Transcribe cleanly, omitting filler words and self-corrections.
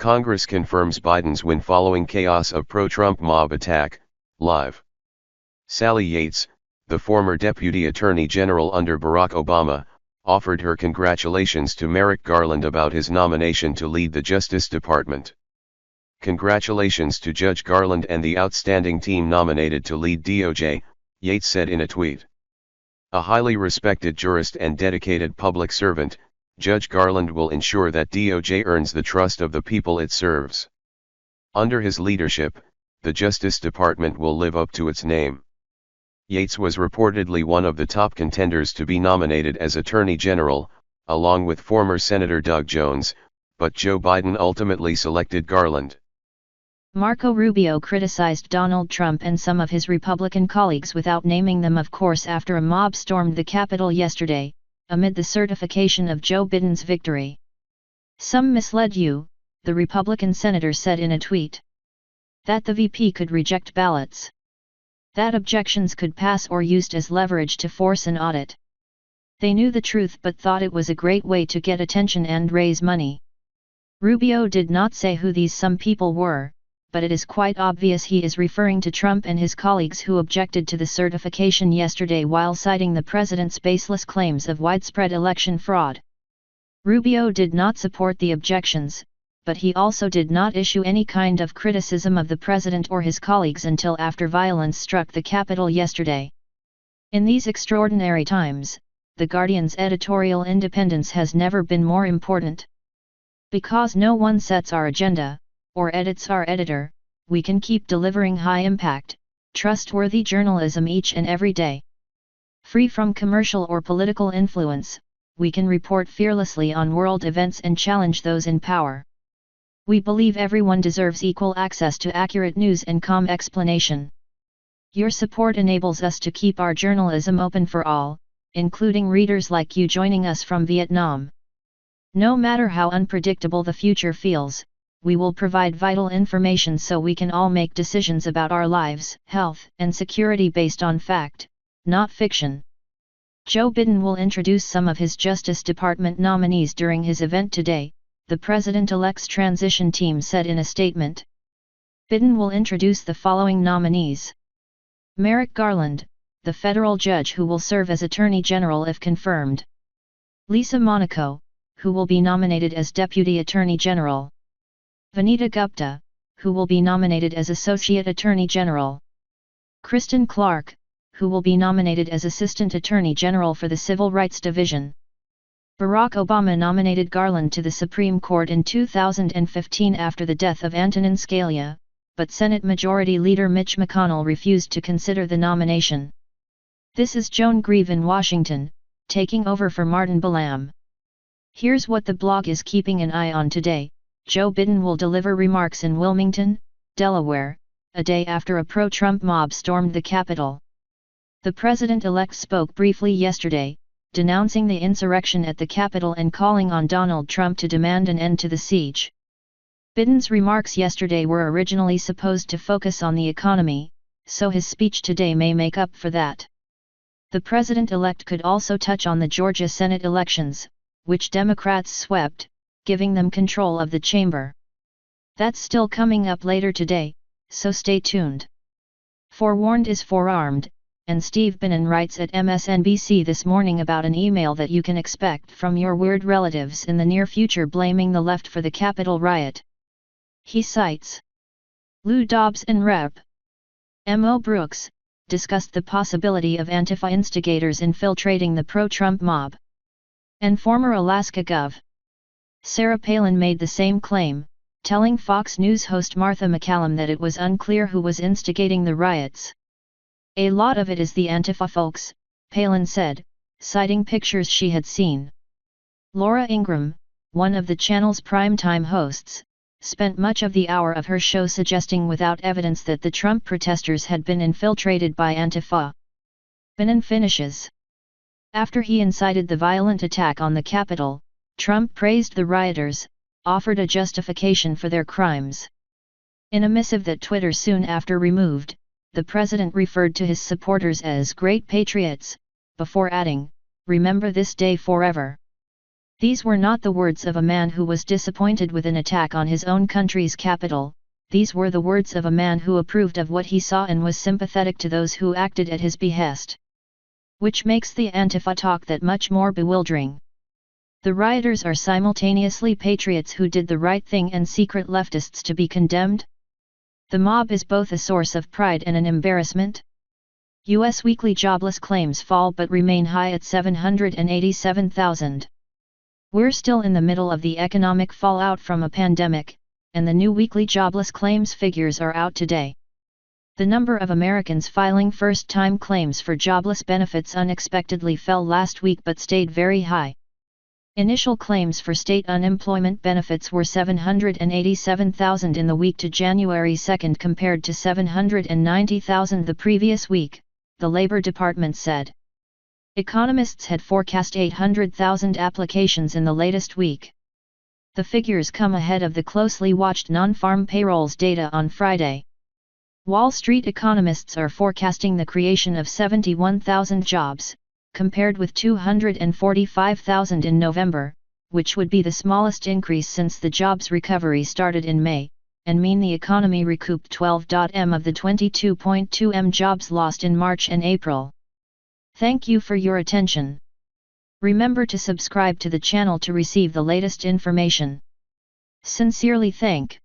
Congress confirms Biden's win following chaos of pro-Trump mob attack, live. Sally Yates, the former Deputy Attorney General under Barack Obama, offered her congratulations to Merrick Garland about his nomination to lead the Justice Department. "Congratulations to Judge Garland and the outstanding team nominated to lead DOJ," Yates said in a tweet. "A highly respected jurist and dedicated public servant, Judge Garland will ensure that DOJ earns the trust of the people it serves. Under his leadership, the Justice Department will live up to its name." Yates was reportedly one of the top contenders to be nominated as Attorney General, along with former Senator Doug Jones, but Joe Biden ultimately selected Garland. Marco Rubio criticized Donald Trump and some of his Republican colleagues without naming them, of course, after a mob stormed the Capitol yesterday, amid the certification of Joe Biden's victory. "Some misled you," the Republican senator said in a tweet. "That the VP could reject ballots. That objections could pass or used as leverage to force an audit. They knew the truth but thought it was a great way to get attention and raise money." Rubio did not say who these some people were, but it is quite obvious he is referring to Trump and his colleagues who objected to the certification yesterday while citing the president's baseless claims of widespread election fraud. Rubio did not support the objections, but he also did not issue any kind of criticism of the president or his colleagues until after violence struck the Capitol yesterday. In these extraordinary times, The Guardian's editorial independence has never been more important. Because no one sets our agenda, or edits our editor, we can keep delivering high-impact, trustworthy journalism each and every day. Free from commercial or political influence, we can report fearlessly on world events and challenge those in power. We believe everyone deserves equal access to accurate news and calm explanation. Your support enables us to keep our journalism open for all, including readers like you joining us from Vietnam. No matter how unpredictable the future feels, we will provide vital information so we can all make decisions about our lives, health, and security based on fact, not fiction. Joe Biden will introduce some of his Justice Department nominees during his event today, the president-elect's transition team said in a statement. Biden will introduce the following nominees. Merrick Garland, the federal judge who will serve as Attorney General if confirmed. Lisa Monaco, who will be nominated as Deputy Attorney General. Vanita Gupta, who will be nominated as Associate Attorney General. Kristen Clark, who will be nominated as Assistant Attorney General for the Civil Rights Division. Barack Obama nominated Garland to the Supreme Court in 2015 after the death of Antonin Scalia, but Senate Majority Leader Mitch McConnell refused to consider the nomination. This is Joan Grieve in Washington, taking over for Martin Balam. Here's what the blog is keeping an eye on today. Joe Biden will deliver remarks in Wilmington, Delaware, a day after a pro-Trump mob stormed the Capitol. The president-elect spoke briefly yesterday, denouncing the insurrection at the Capitol and calling on Donald Trump to demand an end to the siege. Biden's remarks yesterday were originally supposed to focus on the economy, so his speech today may make up for that. The president-elect could also touch on the Georgia Senate elections, which Democrats swept, giving them control of the chamber. That's still coming up later today, so stay tuned. Forewarned is forearmed, and Steve Bannon writes at MSNBC this morning about an email that you can expect from your weird relatives in the near future blaming the left for the Capitol riot. He cites Lou Dobbs and Rep. M.O. Brooks, discussed the possibility of Antifa instigators infiltrating the pro-Trump mob. And former Alaska Gov. Sarah Palin made the same claim, telling Fox News host Martha MacCallum that it was unclear who was instigating the riots. A lot of it is the Antifa folks, Palin said, citing pictures she had seen. Laura Ingraham, one of the channel's primetime hosts, spent much of the hour of her show suggesting without evidence that the Trump protesters had been infiltrated by Antifa. Bannon finishes. After he incited the violent attack on the Capitol, Trump praised the rioters, offered a justification for their crimes. In a missive that Twitter soon after removed, the president referred to his supporters as great patriots, before adding, "Remember this day forever." These were not the words of a man who was disappointed with an attack on his own country's capital, these were the words of a man who approved of what he saw and was sympathetic to those who acted at his behest. Which makes the Antifa talk that much more bewildering. The rioters are simultaneously patriots who did the right thing and secret leftists to be condemned? The mob is both a source of pride and an embarrassment. U.S. weekly jobless claims fall but remain high at 787,000. We're still in the middle of the economic fallout from a pandemic, and the new weekly jobless claims figures are out today. The number of Americans filing first-time claims for jobless benefits unexpectedly fell last week but stayed very high. Initial claims for state unemployment benefits were 787,000 in the week to January 2 compared to 790,000 the previous week, the Labor Department said. Economists had forecast 800,000 applications in the latest week. The figures come ahead of the closely watched non-farm payrolls data on Friday. Wall Street economists are forecasting the creation of 71,000 jobs, compared with 245,000 in November, which would be the smallest increase since the jobs recovery started in May, and mean the economy recouped 12.m of the 22.2m jobs lost in March and April. Thank you for your attention. Remember to subscribe to the channel to receive the latest information. Sincerely thank.